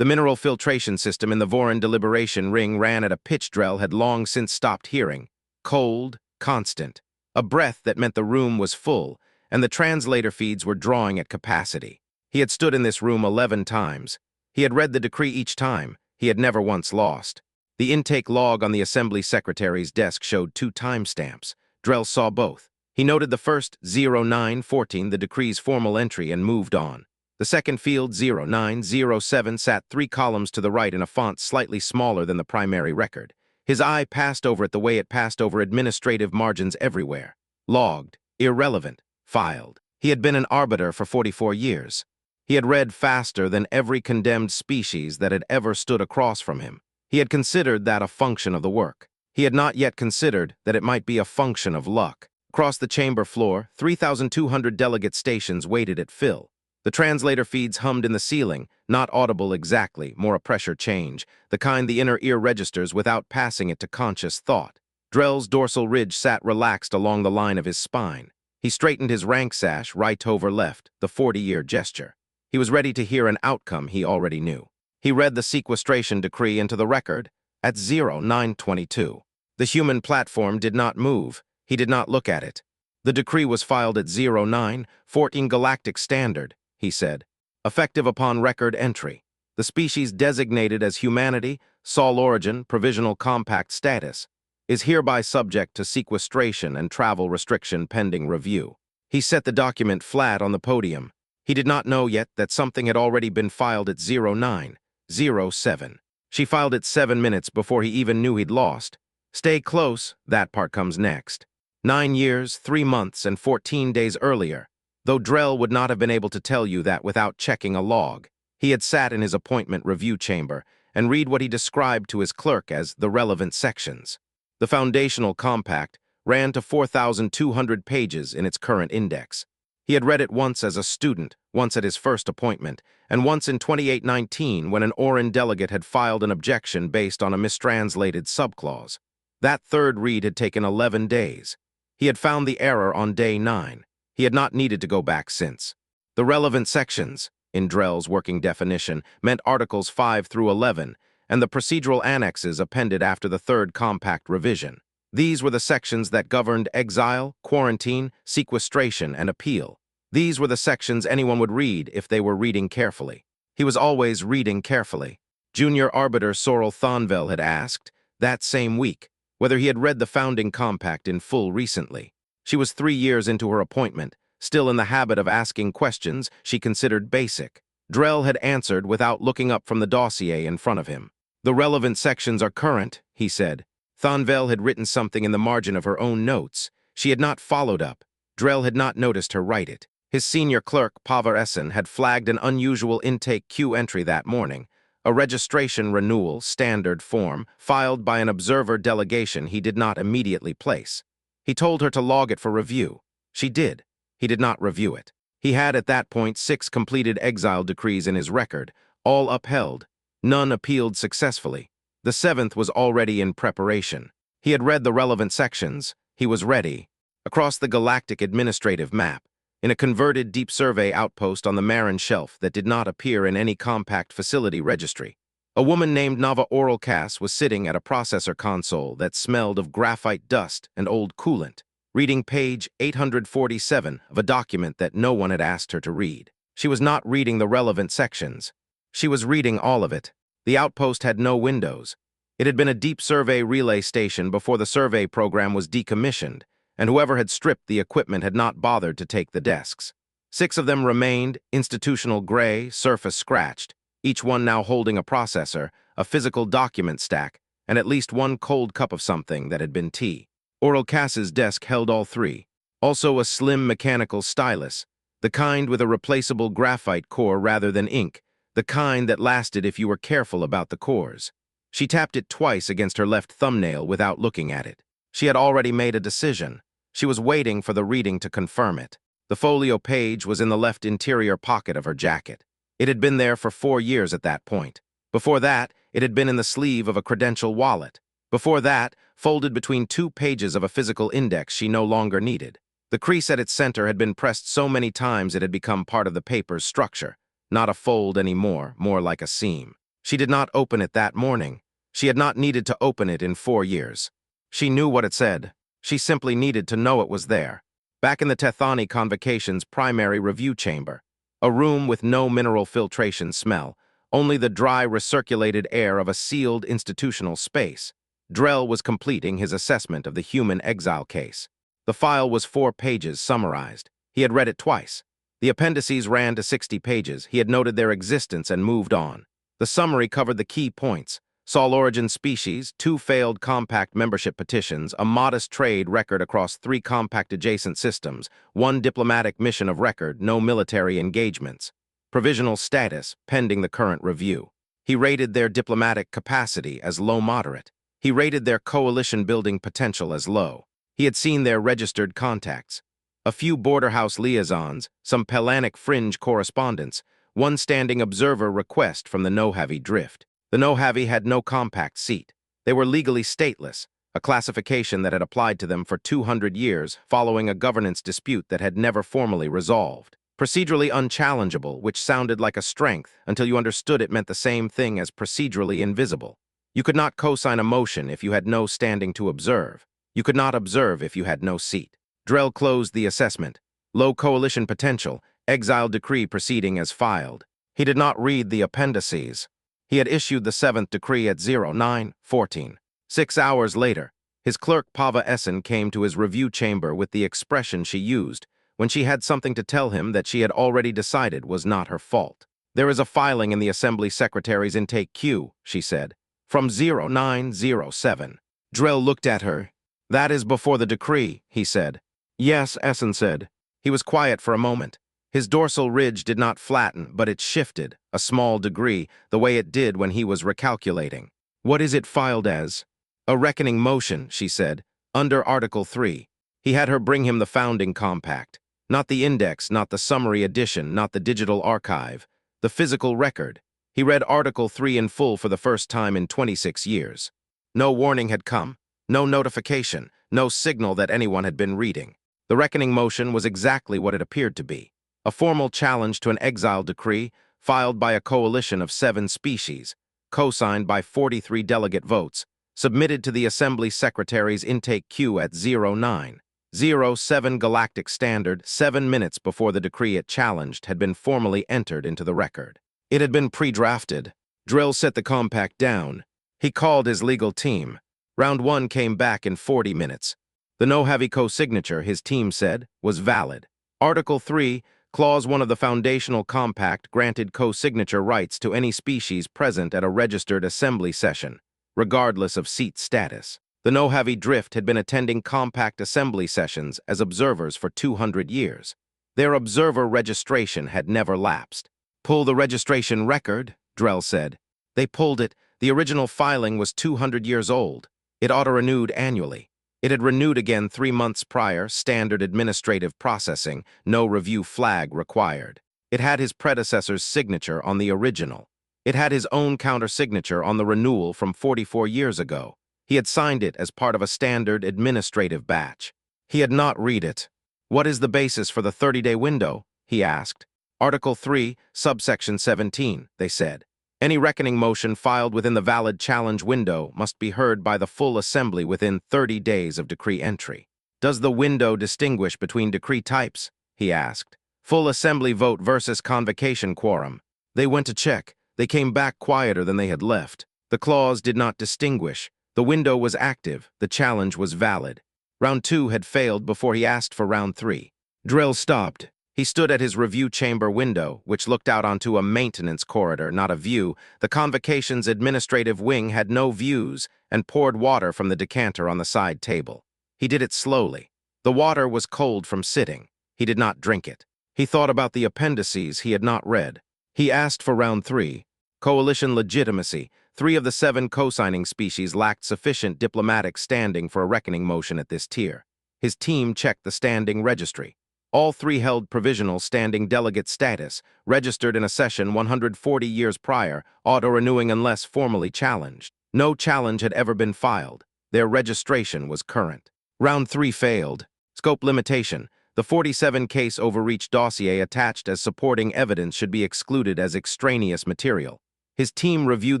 The mineral filtration system in the Voron deliberation ring ran at a pitch Drell had long since stopped hearing. Cold, constant. A breath that meant the room was full, and the translator feeds were drawing at capacity. He had stood in this room 11 times. He had read the decree each time. He had never once lost. The intake log on the assembly secretary's desk showed 2 timestamps. Drell saw both. He noted the first 0914, the decree's formal entry, and moved on. The second field 0907 sat 3 columns to the right in a font slightly smaller than the primary record. His eye passed over it the way it passed over administrative margins everywhere. Logged, irrelevant, filed. He had been an arbiter for 44 years. He had read faster than every condemned species that had ever stood across from him. He had considered that a function of the work. He had not yet considered that it might be a function of luck. Across the chamber floor, 3,200 delegate stations waited at fill. The translator feeds hummed in the ceiling, not audible exactly, more a pressure change, the kind the inner ear registers without passing it to conscious thought. Drell's dorsal ridge sat relaxed along the line of his spine. He straightened his rank sash right over left, the 40-year gesture. He was ready to hear an outcome he already knew. He read the sequestration decree into the record at 0922. The human platform did not move. He did not look at it. The decree was filed at 0914 Galactic Standard, he said, effective upon record entry. The species designated as humanity, Sol origin, provisional compact status, is hereby subject to sequestration and travel restriction pending review. He set the document flat on the podium. He did not know yet that something had already been filed at 0907. She filed it 7 minutes before he even knew he'd lost. Stay close, that part comes next. 9 years, 3 months, and 14 days earlier, though Drell would not have been able to tell you that without checking a log. He had sat in his appointment review chamber and read what he described to his clerk as the relevant sections. The foundational compact ran to 4,200 pages in its current index. He had read it once as a student, once at his first appointment, and once in 2819 when an Orin delegate had filed an objection based on a mistranslated subclause. That third read had taken 11 days. He had found the error on day 9. He had not needed to go back since. The relevant sections, in Drell's working definition, meant Articles 5 through 11, and the procedural annexes appended after the third compact revision. These were the sections that governed exile, quarantine, sequestration, and appeal. These were the sections anyone would read if they were reading carefully. He was always reading carefully. Junior Arbiter Sorrel Thonvel had asked, that same week, whether he had read the founding compact in full recently. She was 3 years into her appointment, still in the habit of asking questions she considered basic. Drell had answered without looking up from the dossier in front of him. The relevant sections are current, he said. Thonvel had written something in the margin of her own notes. She had not followed up. Drell had not noticed her write it. His senior clerk, Pavar Essen, had flagged an unusual intake queue entry that morning, a registration renewal, standard form, filed by an observer delegation he did not immediately place. He told her to log it for review. She did. He did not review it. He had at that point 6 completed exile decrees in his record, all upheld. None appealed successfully. The 7th was already in preparation. He had read the relevant sections. He was ready. Across the galactic administrative map, in a converted deep survey outpost on the Marin Shelf that did not appear in any compact facility registry, a woman named Nava Oralcas was sitting at a processor console that smelled of graphite dust and old coolant, reading page 847 of a document that no one had asked her to read. She was not reading the relevant sections. She was reading all of it. The outpost had no windows. It had been a deep survey relay station before the survey program was decommissioned, and whoever had stripped the equipment had not bothered to take the desks. 6 of them remained, institutional gray, surface scratched, each one now holding a processor, a physical document stack, and at least one cold cup of something that had been tea. Oralcas's desk held all 3. Also a slim mechanical stylus, the kind with a replaceable graphite core rather than ink, the kind that lasted if you were careful about the cores. She tapped it twice against her left thumbnail without looking at it. She had already made a decision. She was waiting for the reading to confirm it. The folio page was in the left interior pocket of her jacket. It had been there for 4 years at that point. Before that, it had been in the sleeve of a credential wallet. Before that, folded between 2 pages of a physical index she no longer needed. The crease at its center had been pressed so many times it had become part of the paper's structure. Not a fold anymore, more like a seam. She did not open it that morning. She had not needed to open it in 4 years. She knew what it said. She simply needed to know it was there. Back in the Tethani Convocation's primary review chamber, a room with no mineral filtration smell, only the dry, recirculated air of a sealed institutional space, Drell was completing his assessment of the human exile case. The file was 4 pages summarized. He had read it twice. The appendices ran to 60 pages. He had noted their existence and moved on. The summary covered the key points: Sol origin species, 2 failed compact membership petitions, a modest trade record across 3 compact adjacent systems, 1 diplomatic mission of record, no military engagements. Provisional status, pending the current review. He rated their diplomatic capacity as low-moderate. He rated their coalition-building potential as low. He had seen their registered contacts: a few border house liaisons, some Pelanic fringe correspondence, 1 standing observer request from the Nohavi Drift. The Nohavi had no compact seat. They were legally stateless, a classification that had applied to them for 200 years following a governance dispute that had never formally resolved. Procedurally unchallengeable, which sounded like a strength until you understood it meant the same thing as procedurally invisible. You could not co-sign a motion if you had no standing to observe. You could not observe if you had no seat. Drell closed the assessment. Low coalition potential, exiled decree proceeding as filed. He did not read the appendices. He had issued the 7th decree at 09:14. 6 hours later, his clerk Pava Essen came to his review chamber with the expression she used when she had something to tell him that she had already decided was not her fault. "There is a filing in the Assembly Secretary's intake queue," she said, "from 0907. Drell looked at her. "That is before the decree," he said. "Yes," Essen said. He was quiet for a moment. His dorsal ridge did not flatten, but it shifted, a small degree, the way it did when he was recalculating. "What is it filed as?" "A reckoning motion," she said, "under Article 3. He had her bring him the founding compact. Not the index, not the summary edition, not the digital archive. The physical record. He read Article 3 in full for the first time in 26 years. No warning had come, no notification, no signal that anyone had been reading. The reckoning motion was exactly what it appeared to be. A formal challenge to an exile decree filed by a coalition of 7 species, co-signed by 43 delegate votes, submitted to the Assembly Secretary's intake queue at 09:07 Galactic Standard, 7 minutes before the decree it challenged had been formally entered into the record. It had been pre-drafted. Drell set the compact down. He called his legal team. Round 1 came back in 40 minutes. The Nohavi co-signature, his team said, was valid. Article 3, Clause 1 of the Foundational Compact granted co-signature rights to any species present at a registered assembly session, regardless of seat status. The Nohavi Drift had been attending compact assembly sessions as observers for 200 years. Their observer registration had never lapsed. "Pull the registration record," Drell said. They pulled it. The original filing was 200 years old. It auto-renewed annually. It had renewed again 3 months prior, standard administrative processing, no review flag required. It had his predecessor's signature on the original. It had his own counter-signature on the renewal from 44 years ago. He had signed it as part of a standard administrative batch. He had not read it. "What is the basis for the 30-day window?" he asked. "Article 3, subsection 17, they said. Any reckoning motion filed within the valid challenge window must be heard by the full assembly within 30 days of decree entry." "Does the window distinguish between decree types?" he asked. "Full assembly vote versus convocation quorum." They went to check. They came back quieter than they had left. The clause did not distinguish. The window was active. The challenge was valid. Round 2 had failed before he asked for round 3. Drell stopped. He stood at his review chamber window, which looked out onto a maintenance corridor, not a view. The convocation's administrative wing had no views and poured water from the decanter on the side table. He did it slowly. The water was cold from sitting. He did not drink it. He thought about the appendices he had not read. He asked for round 3. Coalition legitimacy. 3 of the 7 co-signing species lacked sufficient diplomatic standing for a reckoning motion at this tier. His team checked the standing registry. All 3 held provisional standing delegate status, registered in a session 140 years prior, auto-renewing unless formally challenged. No challenge had ever been filed. Their registration was current. Round 3 failed. Scope limitation. The 47-case overreach dossier attached as supporting evidence should be excluded as extraneous material. His team reviewed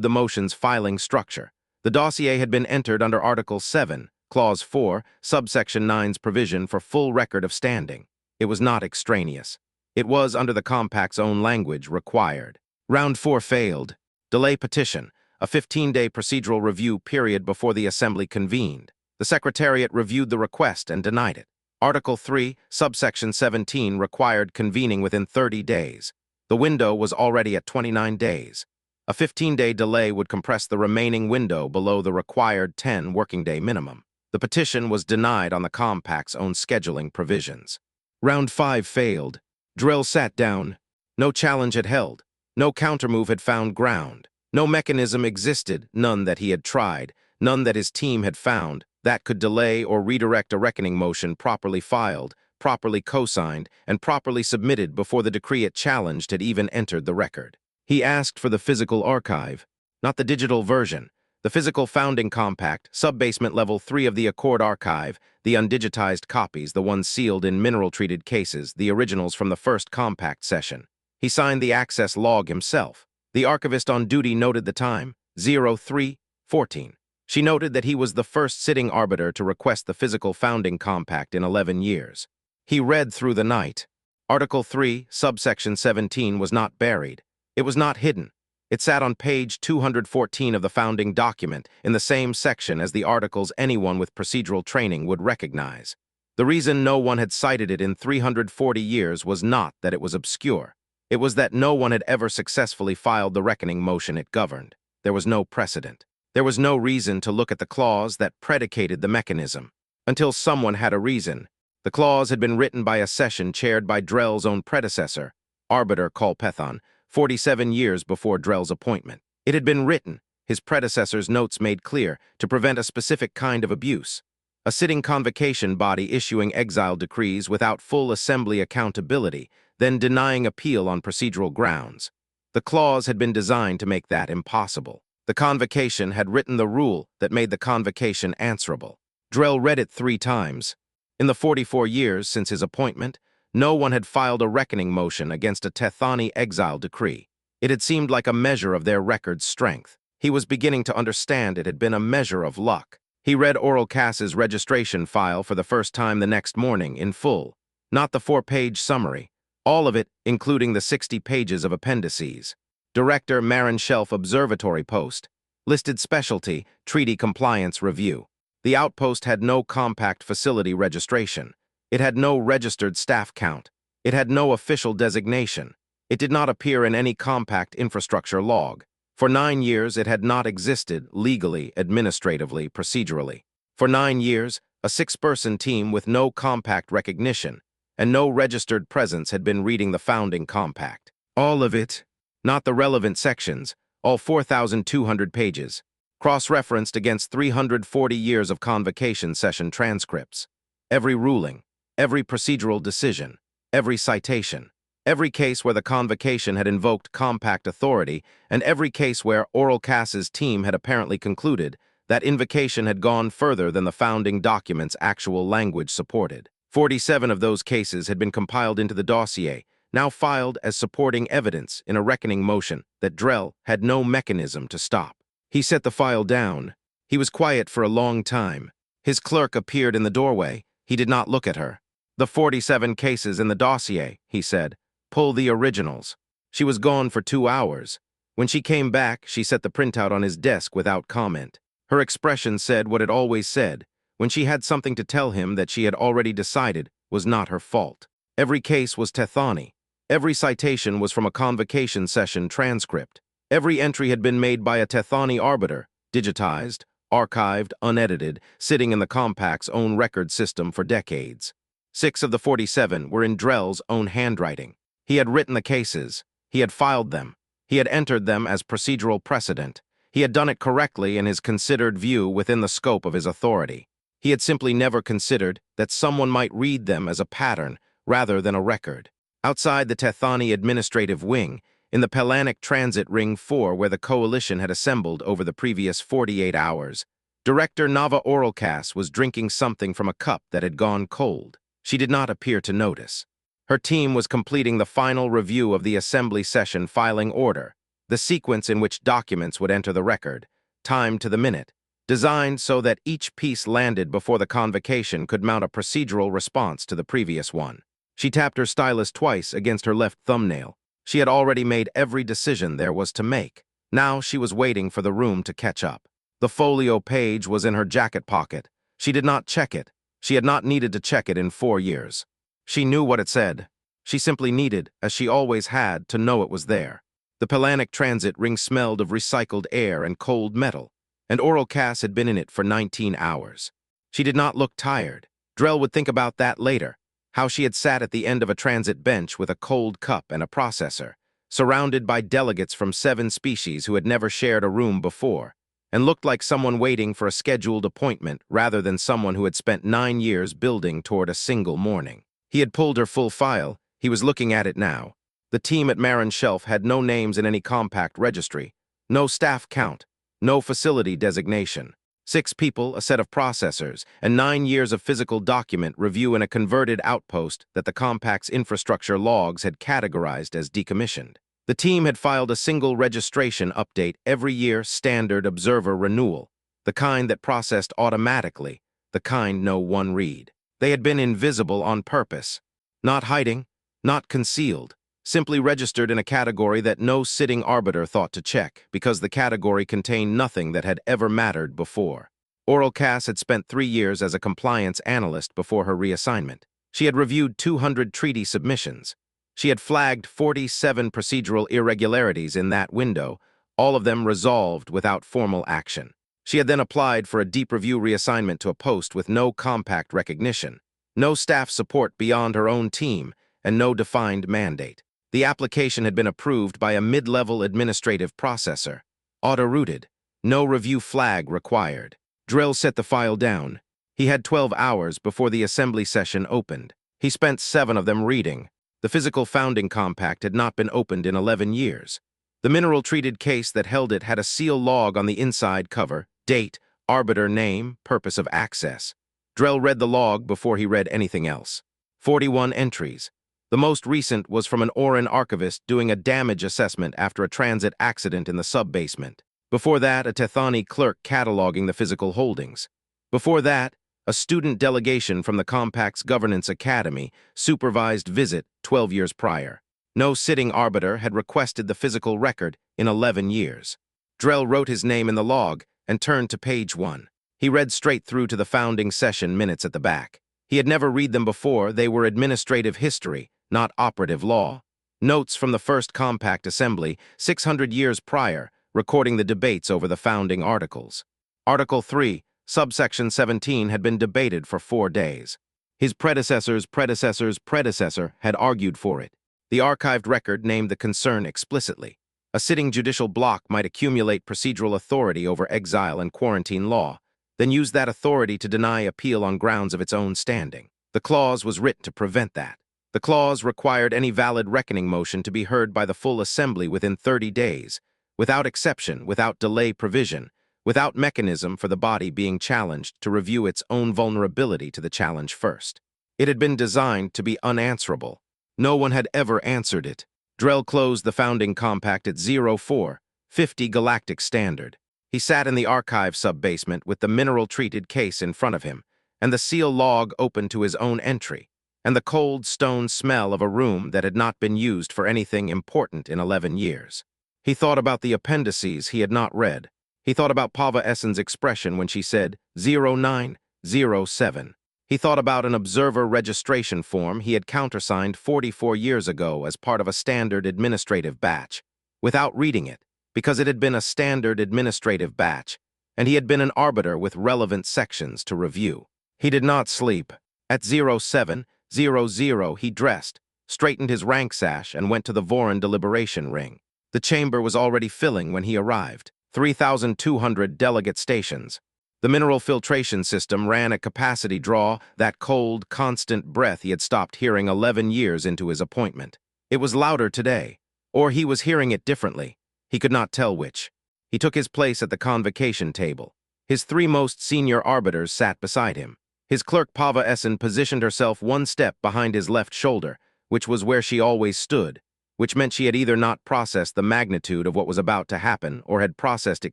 the motion's filing structure. The dossier had been entered under Article 7, Clause 4, Subsection 9's provision for full record of standing. It was not extraneous. It was, under the compact's own language, required. Round 4 failed. Delay petition, a 15-day procedural review period before the Assembly convened. The Secretariat reviewed the request and denied it. Article 3, Subsection 17 required convening within 30 days. The window was already at 29 days. A 15-day delay would compress the remaining window below the required 10 working-day minimum. The petition was denied on the compact's own scheduling provisions. Round 5 failed. Drill sat down. No challenge had held. No countermove had found ground. No mechanism existed, none that he had tried, none that his team had found, that could delay or redirect a reckoning motion properly filed, properly co-signed, and properly submitted before the decree it challenged had even entered the record. He asked for the physical archive, not the digital version. The physical founding compact, sub-basement level 3 of the Accord archive, the undigitized copies, the ones sealed in mineral-treated cases, the originals from the first compact session. He signed the access log himself. The archivist on duty noted the time, 03:14. She noted that he was the first sitting arbiter to request the physical founding compact in 11 years. He read through the night. Article 3, subsection 17 was not buried. It was not hidden. It sat on page 214 of the founding document, in the same section as the articles anyone with procedural training would recognize. The reason no one had cited it in 340 years was not that it was obscure. It was that no one had ever successfully filed the reckoning motion it governed. There was no precedent. There was no reason to look at the clause that predicated the mechanism. Until someone had a reason. The clause had been written by a session chaired by Drell's own predecessor, Arbiter Colpethon, 47 years before Drell's appointment. It had been written, his predecessor's notes made clear, to prevent a specific kind of abuse. A sitting convocation body issuing exiled decrees without full assembly accountability, then denying appeal on procedural grounds. The clause had been designed to make that impossible. The convocation had written the rule that made the convocation answerable. Drell read it 3 times. In the 44 years since his appointment, no one had filed a reckoning motion against a Tethani exile decree. It had seemed like a measure of their record's strength. He was beginning to understand it had been a measure of luck. He read Oral Cass's registration file for the first time the next morning in full, not the 4-page summary, all of it including the 60 pages of appendices. Director Marin Shelf Observatory Post, listed specialty, Treaty Compliance Review. The outpost had no compact facility registration. It had no registered staff count. It had no official designation. It did not appear in any compact infrastructure log. For 9 years, it had not existed legally, administratively, procedurally. For 9 years, a 6-person team with no compact recognition and no registered presence had been reading the founding compact. All of it, not the relevant sections, all 4,200 pages, cross-referenced against 340 years of convocation session transcripts. Every ruling, every procedural decision, every citation, every case where the convocation had invoked compact authority, and every case where Oral Cass's team had apparently concluded that invocation had gone further than the founding document's actual language supported. 47 of those cases had been compiled into the dossier, now filed as supporting evidence in a reckoning motion that Drell had no mechanism to stop. He set the file down. He was quiet for a long time. His clerk appeared in the doorway. He did not look at her. "The 47 cases in the dossier," he said. "Pull the originals." She was gone for 2 hours. When she came back, she set the printout on his desk without comment. Her expression said what it always said. When she had something to tell him that she had already decided was not her fault. Every case was Tethani. Every citation was from a convocation session transcript. Every entry had been made by a Tethani arbiter, digitized, archived, unedited, sitting in the compact's own record system for decades. 6 of the 47 were in Drell's own handwriting. He had written the cases. He had filed them. He had entered them as procedural precedent. He had done it correctly in his considered view within the scope of his authority. He had simply never considered that someone might read them as a pattern rather than a record. Outside the Tethani administrative wing, in the Pelanic Transit Ring 4 where the coalition had assembled over the previous 48 hours, Director Nava Oralcass was drinking something from a cup that had gone cold. She did not appear to notice. Her team was completing the final review of the assembly session filing order. the sequence in which documents would enter the record, timed to the minute, designed so that each piece landed before the convocation could mount a procedural response to the previous one. She tapped her stylus twice against her left thumbnail. She had already made every decision there was to make. Now she was waiting for the room to catch up. The folio page was in her jacket pocket. She did not check it. She had not needed to check it in 4 years. She knew what it said. She simply needed, as she always had, to know it was there. The Pelanic transit ring smelled of recycled air and cold metal, and Oral Cass had been in it for 19 hours. She did not look tired. Drell would think about that later, how she had sat at the end of a transit bench with a cold cup and a processor, surrounded by delegates from 7 species who had never shared a room before, and looked like someone waiting for a scheduled appointment rather than someone who had spent 9 years building toward a single morning. He had pulled her full file. He was looking at it now. The team at Marin Shelf had no names in any compact registry, no staff count, no facility designation. 6 people, a set of processors, and 9 years of physical document review in a converted outpost that the compact's infrastructure logs had categorized as decommissioned. The team had filed a single registration update every year, standard observer renewal, the kind that processed automatically, the kind no one read. They had been invisible on purpose, not hiding, not concealed, simply registered in a category that no sitting arbiter thought to check because the category contained nothing that had ever mattered before. Oral Cass had spent 3 years as a compliance analyst before her reassignment. She had reviewed 200 treaty submissions. She had flagged 47 procedural irregularities in that window, all of them resolved without formal action. She had then applied for a deep review reassignment to a post with no compact recognition, no staff support beyond her own team, and no defined mandate. The application had been approved by a mid-level administrative processor. Auto-routed. No review flag required. Drell set the file down. He had 12 hours before the assembly session opened. He spent 7 of them reading. The physical founding compact had not been opened in 11 years. The mineral-treated case that held it had a seal log on the inside cover, date, arbiter name, purpose of access. Drell read the log before he read anything else. 41 entries. The most recent was from an Oran archivist doing a damage assessment after a transit accident in the sub-basement. Before that, a Tethani clerk cataloging the physical holdings. Before that, a student delegation from the Compact's Governance Academy supervised visit 12 years prior. No sitting arbiter had requested the physical record in 11 years. Drell wrote his name in the log and turned to page 1. He read straight through to the founding session minutes at the back. He had never read them before. They were administrative history, not operative law. Notes from the first compact assembly, 600 years prior, recording the debates over the founding articles. Article 3, subsection 17 had been debated for 4 days. His predecessor's predecessor had argued for it. The archived record named the concern explicitly. A sitting judicial bloc might accumulate procedural authority over exile and quarantine law, then use that authority to deny appeal on grounds of its own standing. The clause was written to prevent that. The clause required any valid reckoning motion to be heard by the full assembly within 30 days, without exception, without delay provision, without mechanism for the body being challenged to review its own vulnerability to the challenge first. It had been designed to be unanswerable. No one had ever answered it. Drell closed the founding compact at 0450 Galactic Standard. He sat in the archive sub-basement with the mineral-treated case in front of him, and the seal log open to his own entry, and the cold stone smell of a room that had not been used for anything important in 11 years. He thought about the appendices he had not read. He thought about Pava Essen's expression when she said 0907. He thought about an observer registration form he had countersigned 44 years ago as part of a standard administrative batch, without reading it, because it had been a standard administrative batch, and he had been an arbiter with relevant sections to review. He did not sleep. At 0700, he dressed, straightened his rank sash, and went to the Voran deliberation ring. The chamber was already filling when he arrived. 3,200 delegate stations. The mineral filtration system ran at capacity draw, that cold, constant breath he had stopped hearing 11 years into his appointment. It was louder today, or he was hearing it differently. He could not tell which. He took his place at the convocation table. His 3 most senior arbiters sat beside him. His clerk Pava Essen positioned herself 1 step behind his left shoulder, which was where she always stood, which meant she had either not processed the magnitude of what was about to happen or had processed it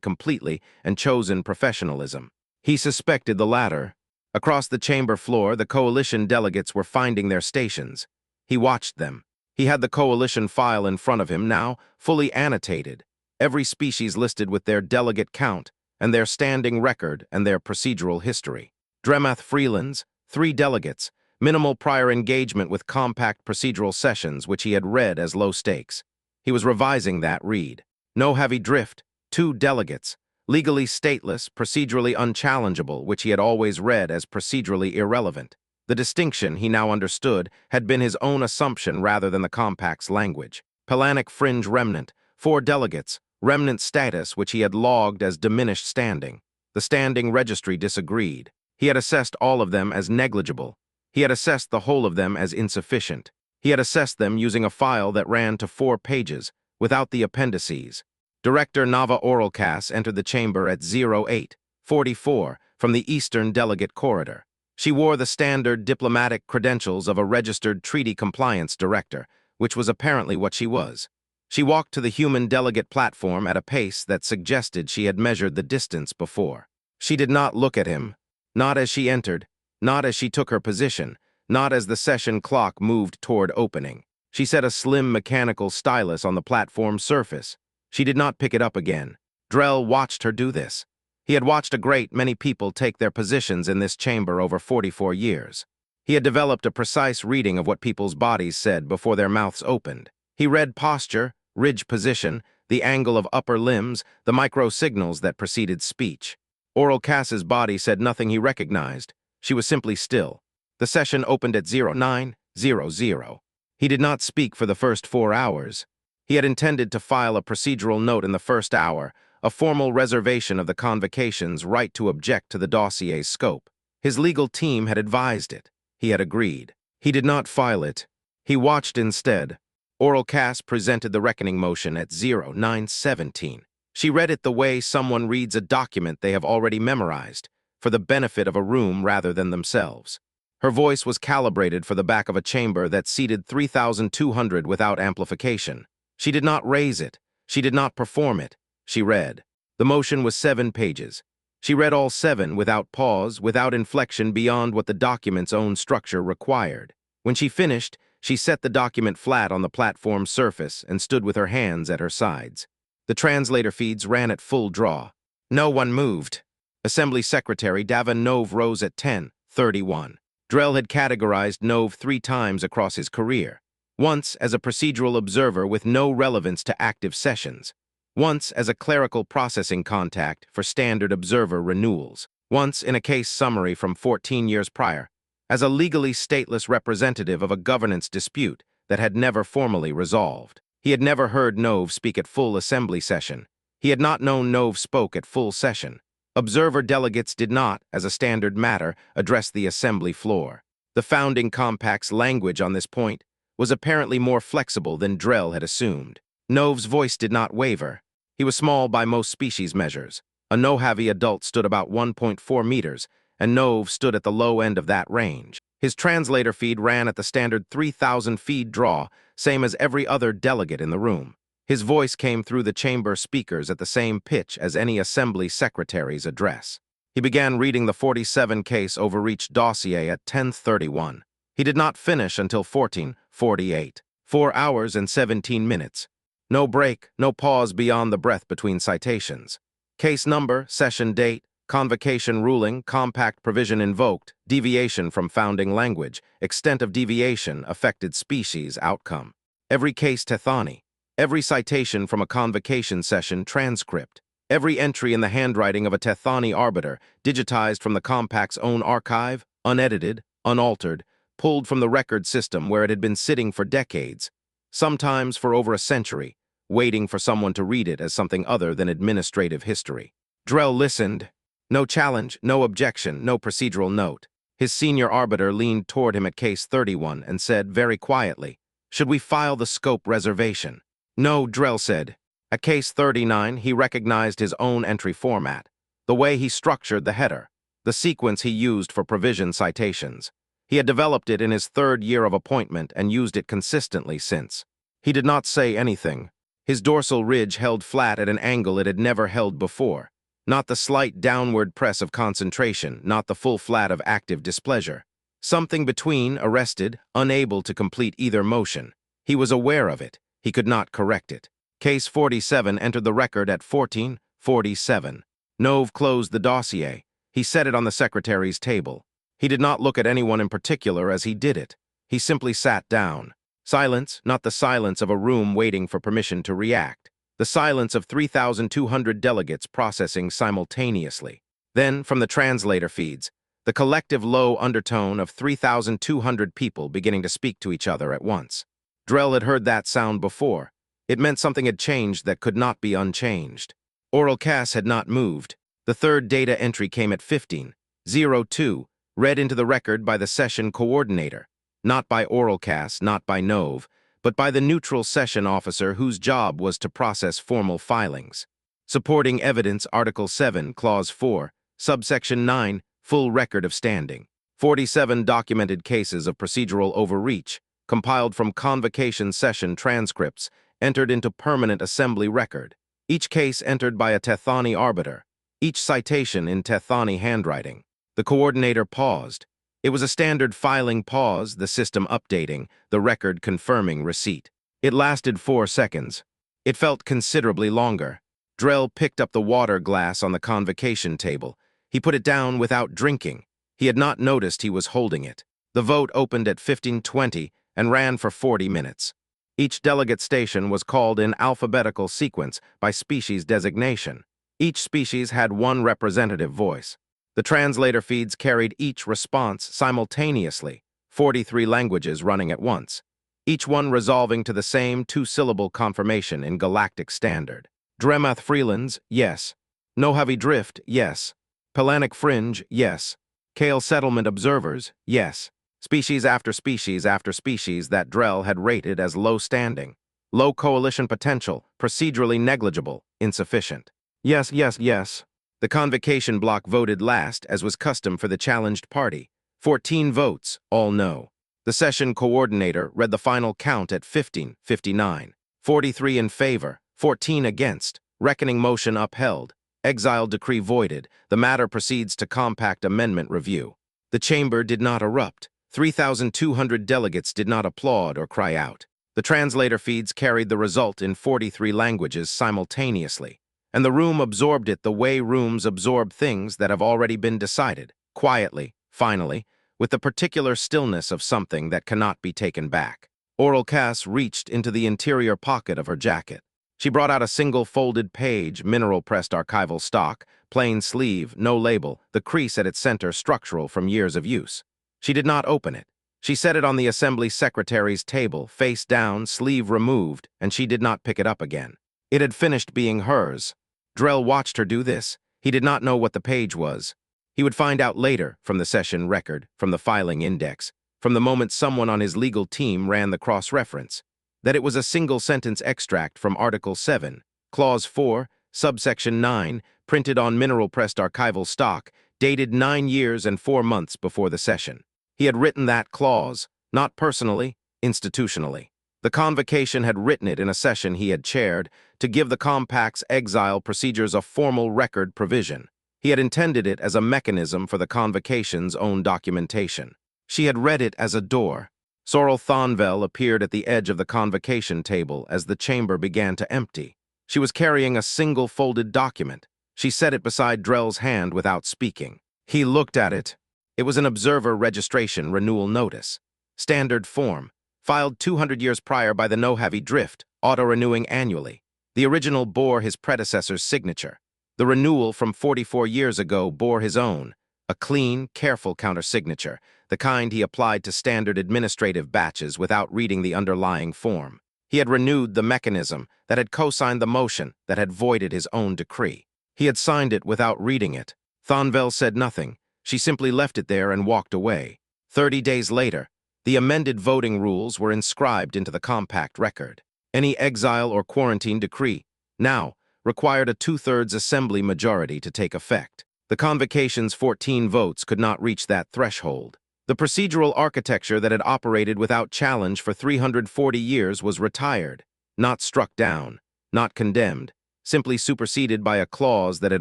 completely and chosen professionalism. He suspected the latter. Across the chamber floor, the coalition delegates were finding their stations. He watched them. He had the coalition file in front of him now, fully annotated, every species listed with their delegate count and their standing record and their procedural history. Dremath Freelands, 3 delegates, minimal prior engagement with compact procedural sessions which he had read as low stakes. He was revising that read. Nohavi Drift, 2 delegates, legally stateless, procedurally unchallengeable, which he had always read as procedurally irrelevant. The distinction, he now understood, had been his own assumption rather than the compact's language. Pelanic Fringe Remnant, 4 delegates, remnant status which he had logged as diminished standing. The standing registry disagreed. He had assessed all of them as negligible. He had assessed the whole of them as insufficient. He had assessed them using a file that ran to 4 pages, without the appendices. Director Nava Oralcas entered the chamber at 08:44 from the Eastern Delegate Corridor. She wore the standard diplomatic credentials of a registered treaty compliance director, which was apparently what she was. She walked to the human delegate platform at a pace that suggested she had measured the distance before. She did not look at him, not as she entered, not as she took her position, not as the session clock moved toward opening. She set a slim mechanical stylus on the platform surface. She did not pick it up again. Drell watched her do this. He had watched a great many people take their positions in this chamber over 44 years. He had developed a precise reading of what people's bodies said before their mouths opened. He read posture, ridge position, the angle of upper limbs, the micro-signals that preceded speech. Oralcas's body said nothing he recognized. She was simply still. The session opened at 09:00. He did not speak for the first 4 hours. He had intended to file a procedural note in the first hour, a formal reservation of the convocation's right to object to the dossier's scope. His legal team had advised it. He had agreed. He did not file it. He watched instead. Oralcas presented the reckoning motion at 09:17. She read it the way someone reads a document they have already memorized, for the benefit of a room rather than themselves. Her voice was calibrated for the back of a chamber that seated 3,200 without amplification. She did not raise it. She did not perform it. She read. The motion was 7 pages. She read all 7 without pause, without inflection beyond what the document's own structure required. When she finished, she set the document flat on the platform surface and stood with her hands at her sides. The translator feeds ran at full draw. No one moved. Assembly Secretary Davin Nove rose at 10:31. Drell had categorized Nove 3 times across his career. Once as a procedural observer with no relevance to active sessions. Once as a clerical processing contact for standard observer renewals. Once in a case summary from 14 years prior, as a legally stateless representative of a governance dispute that had never formally resolved. He had never heard Nove speak at full assembly session. He had not known Nove spoke at full session. Observer delegates did not, as a standard matter, address the assembly floor. The founding compact's language on this point was apparently more flexible than Drell had assumed. Nove's voice did not waver. He was small by most species measures. A Nohavi adult stood about 1.4 meters, and Nove stood at the low end of that range. His translator feed ran at the standard 3,000 feed draw, same as every other delegate in the room. His voice came through the chamber speakers at the same pitch as any assembly secretary's address. He began reading the 47 case overreached dossier at 10:31. He did not finish until 14:48. 4 hours and 17 minutes. No break, no pause beyond the breath between citations. Case number, session date, convocation ruling, compact provision invoked, deviation from founding language, extent of deviation, affected species, outcome. Every case Tethani. Every citation from a convocation session transcript. Every entry in the handwriting of a Tethani arbiter, digitized from the compact's own archive, unedited, unaltered, pulled from the record system where it had been sitting for decades, sometimes for over a century, waiting for someone to read it as something other than administrative history. Drell listened. No challenge, no objection, no procedural note. His senior arbiter leaned toward him at case 31 and said very quietly, "Should we file the scope reservation?" "No," Drell said. At case 39, he recognized his own entry format, the way he structured the header, the sequence he used for provision citations. He had developed it in his 3rd year of appointment and used it consistently since. He did not say anything. His dorsal ridge held flat at an angle it had never held before. Not the slight downward press of concentration, not the full flat of active displeasure. Something between, arrested, unable to complete either motion. He was aware of it. He could not correct it. Case 47 entered the record at 14:47. Nove closed the dossier. He set it on the secretary's table. He did not look at anyone in particular as he did it. He simply sat down. Silence, not the silence of a room waiting for permission to react. The silence of 3,200 delegates processing simultaneously. Then, from the translator feeds, the collective low undertone of 3,200 people beginning to speak to each other at once. Drell had heard that sound before. It meant something had changed that could not be unchanged. Oral Cass had not moved. The third data entry came at 15:02, read into the record by the session coordinator. Not by Oral Cass, not by Nove, but by the neutral session officer whose job was to process formal filings. Supporting evidence, Article 7, Clause 4, Subsection 9, full record of standing. 47 documented cases of procedural overreach, compiled from convocation session transcripts, entered into permanent assembly record. Each case entered by a Tethani arbiter. Each citation in Tethani handwriting. The coordinator paused. It was a standard filing pause, the system updating, the record confirming receipt. It lasted 4 seconds. It felt considerably longer. Drell picked up the water glass on the convocation table. He put it down without drinking. He had not noticed he was holding it. The vote opened at 15:20 and ran for 40 minutes. Each delegate station was called in alphabetical sequence by species designation. Each species had one representative voice. The translator feeds carried each response simultaneously, 43 languages running at once, each one resolving to the same two-syllable confirmation in galactic standard. Dremath Freelands, yes. Nohavi Drift, yes. Pelanic Fringe, yes. Kale Settlement Observers, yes. Species after species after species that Drell had rated as low standing. Low coalition potential, procedurally negligible, insufficient. Yes, yes, yes. The convocation block voted last, as was custom for the challenged party. 14 votes, all no. The session coordinator read the final count at 15:59. 43 in favor, 14 against. Reckoning motion upheld. Exiled decree voided. The matter proceeds to compact amendment review. The chamber did not erupt. 3,200 delegates did not applaud or cry out. The translator feeds carried the result in 43 languages simultaneously. And the room absorbed it the way rooms absorb things that have already been decided, quietly, finally, with the particular stillness of something that cannot be taken back. Oral Cass reached into the interior pocket of her jacket. She brought out a single folded page, mineral-pressed archival stock, plain sleeve, no label, the crease at its center structural from years of use. She did not open it. She set it on the assembly secretary's table, face down, sleeve removed, and she did not pick it up again. It had finished being hers. Drell watched her do this. He did not know what the page was. He would find out later, from the session record, from the filing index, from the moment someone on his legal team ran the cross-reference, that it was a single-sentence extract from Article 7, Clause 4, Subsection 9, printed on mineral-pressed archival stock, dated 9 years and 4 months before the session. He had written that clause, not personally, institutionally. The convocation had written it in a session he had chaired to give the compact's exile procedures a formal record provision. He had intended it as a mechanism for the convocation's own documentation. She had read it as a door. Sorrel Thonvel appeared at the edge of the convocation table as the chamber began to empty. She was carrying a single folded document. She set it beside Drell's hand without speaking. He looked at it. It was an observer registration renewal notice. Standard form. Filed 200 years prior by the Nohavi Drift, auto-renewing annually. The original bore his predecessor's signature. The renewal from 44 years ago bore his own, a clean, careful countersignature, the kind he applied to standard administrative batches without reading the underlying form. He had renewed the mechanism that had co-signed the motion that had voided his own decree. He had signed it without reading it. Thonvel said nothing. She simply left it there and walked away. 30 days later, the amended voting rules were inscribed into the compact record. Any exile or quarantine decree, now, required a 2/3 assembly majority to take effect. The convocation's 14 votes could not reach that threshold. The procedural architecture that had operated without challenge for 340 years was retired, not struck down, not condemned, simply superseded by a clause that had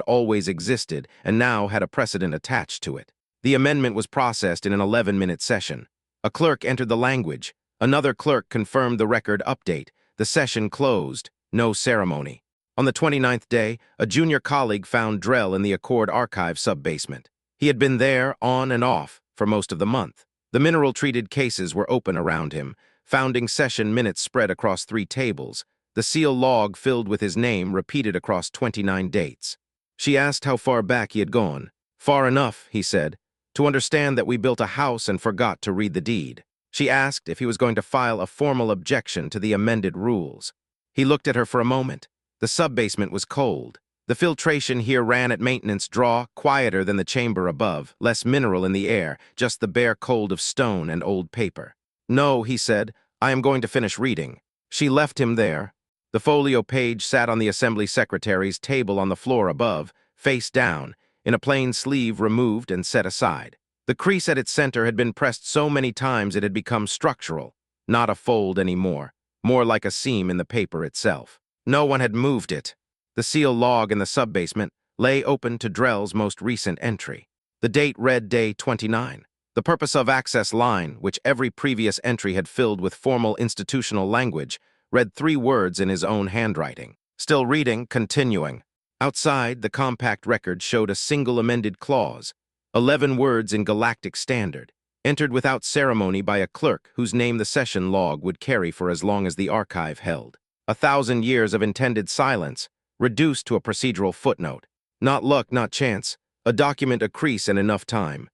always existed and now had a precedent attached to it. The amendment was processed in an 11-minute session. A clerk entered the language. Another clerk confirmed the record update. The session closed. No ceremony. On the 29th day, a junior colleague found Drell in the Accord archive sub-basement. He had been there, on and off, for most of the month. The mineral-treated cases were open around him, founding session minutes spread across 3 tables, the seal log filled with his name repeated across 29 dates. She asked how far back he had gone. Far enough, he said, to understand that we built a house and forgot to read the deed. She asked if he was going to file a formal objection to the amended rules. He looked at her for a moment. The sub-basement was cold. The filtration here ran at maintenance draw, quieter than the chamber above, less mineral in the air, just the bare cold of stone and old paper. No, he said, I am going to finish reading. She left him there. The folio page sat on the assembly secretary's table on the floor above, face down, in a plain sleeve removed and set aside. The crease at its center had been pressed so many times it had become structural, not a fold anymore, more like a seam in the paper itself. No one had moved it. The seal log in the sub-basement lay open to Drell's most recent entry. The date read day 29. The purpose of access line, which every previous entry had filled with formal institutional language, read 3 words in his own handwriting. Still reading, continuing. Outside, the compact record showed a single amended clause, 11 words in galactic standard, entered without ceremony by a clerk whose name the session log would carry for as long as the archive held. 1,000 years of intended silence, reduced to a procedural footnote. Not luck, not chance. A document, a crease, and enough time.